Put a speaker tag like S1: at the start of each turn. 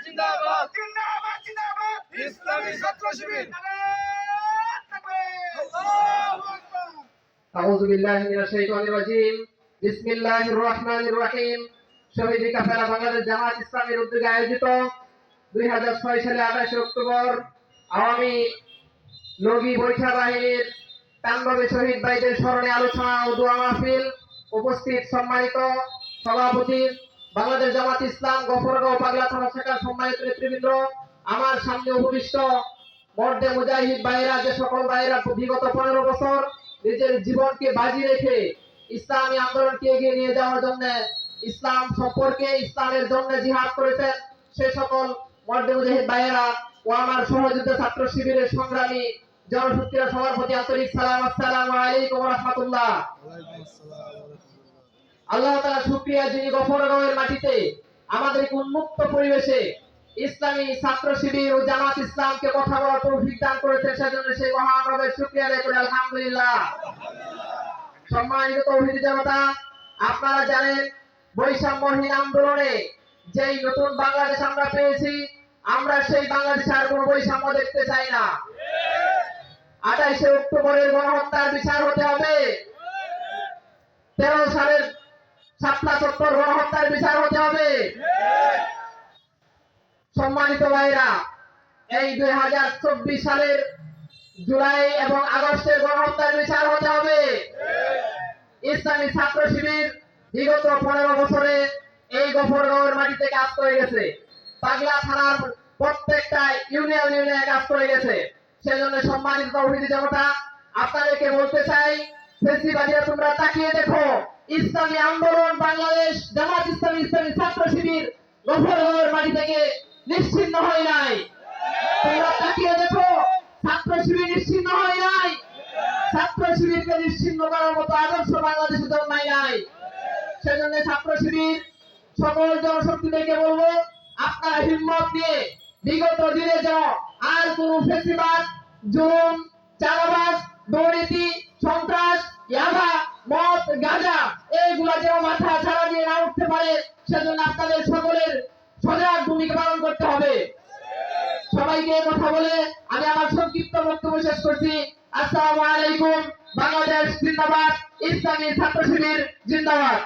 S1: জিন্দাবাদ জিন্দাবাদ জিন্দাবাদ ইসলামী ছাত্র শিবির
S2: আউযু বিল্লাহি মিনাশ শাইতানির রাজীম বিসমিল্লাহির রহমানির রহিম শহীদ কাফেলা বাংলাদেশ জামাত ইসলামীর উদ্যোগে আয়োজিত 2006 সালে 28 অক্টোবর আওয়ামী লগি বৈঠা বাহিনীর তাণ্ডবে শহীদ ভাইদের স্মরণে আলোচনা ও দোয়া মাহফিল। উপস্থিত সম্মানিত সভাপতি বাংলাদেশ জামাত ইসলাম গফরগাঁও পাগলা থানা শাখার সম্মানিত নেতৃবৃন্দ, আমার সামনে উপবিষ্ট মর্দে মুজাহিদ ভাইরা, যে সকল ভাইরা বিগত 15 বছর নিজের জীবনকে বাজি রেখে ইসলামী আন্দোলনকে এগিয়ে নিয়ে যাওয়ার জন্য, ইসলাম সম্পর্কে ইসলামের জন্য জিহাদ করেছেন, সেই সকল মর্দে মুজাহিদ ভাইরা ও আমার সহযোদ্ধা ছাত্র শিবিরের সংগ্রামী জনশক্তিরা সবার প্রতি আন্তরিক সালাম। আসসালামু আলাইকুম ওয়া রাহমাতুল্লাহ। আল্লাহ তাআলা শুকরিয়া, যিনি গফরগাঁওয়ের মাটিতে আমাদেরকে উন্মুক্ত পরিবেশে ইসলামী ছাত্র শিবির ও জামাত ইসলামকে কথা বলার তৌফিক দান করেছেন, সেজন্য সেই মহান রবের শুকরিয়া আদায় করি আলহামদুলিল্লাহ। সম্মানিত তৌহিদি জনতা, আপনারা জানেন বৈষম্যহীন আন্দোলনে যেই নতুন বাংলাদেশ আমরা পেয়েছি, আমরা সেই বাংলাদেশে আর কোনো বৈষম্য দেখতে চাই না। 28 অক্টোবরের গণহত্যার বিচার হতে হবে, 13 সালের শাপলা চত্বর গণহত্যার বিচার হতে হবে। সম্মানিত ভাইরা, এই 2024 সালের জুলাই এবং আগস্টের গণহত্যার বিচার হতে হবে। ইসলামী ছাত্র শিবির বিগত 15 বছরে এই গফরগাঁওয়ের মাটিতে কাজ করে গেছে, পাগলা থানার প্রত্যেকটা ইউনিয়নে কাজ করে গেছে। সেজন্য সম্মানিত তৌহিদি জনতা, আপনাদেরকে বলতে চাই, ফেসিবাদীরা তোমরা তাকিয়ে দেখো, ইসলামী আন্দোলন বাংলাদেশ জামাত ইসলামী ইসলামী ছাত্র শিবির গফরগাঁওয়ের মাটি থেকে নিশ্চিহ্ন হয় নাই। তোমরা তাকিয়ে দেখো, ছাত্র শিবির নিশ্চিহ্ন হয় নাই। ছাত্র শিবিরকে নিশ্চিহ্ন করার মতো আদর্শ বাংলাদেশে জন্মায় নাই। সেজন্য ছাত্র শিবির সকল জনশক্তিদেরকে বলবো, আপনারা হিম্মত নিয়ে বিগত দিনে যাও আর কোন ফেসিবাদ, জুলুম, চাঁদাবাজ, দুর্নীতি, সন্ত্রাস, ইয়াবা, মদ, গাঁজা এইগুলা যেন মাথা ছাড়া দিয়ে না উঠতে পারে, সেজন্য আপনাদের সকলের সজাগ ভূমিকা পালন করতে হবে। সবাইকে কথা বলে আমি আমার সংক্ষিপ্ত বক্তব্য শেষ করছি। আসসালামু আলাইকুম। বাংলাদেশ জিন্দাবাদ, ইসলামী ছাত্র শিবির জিন্দাবাদ।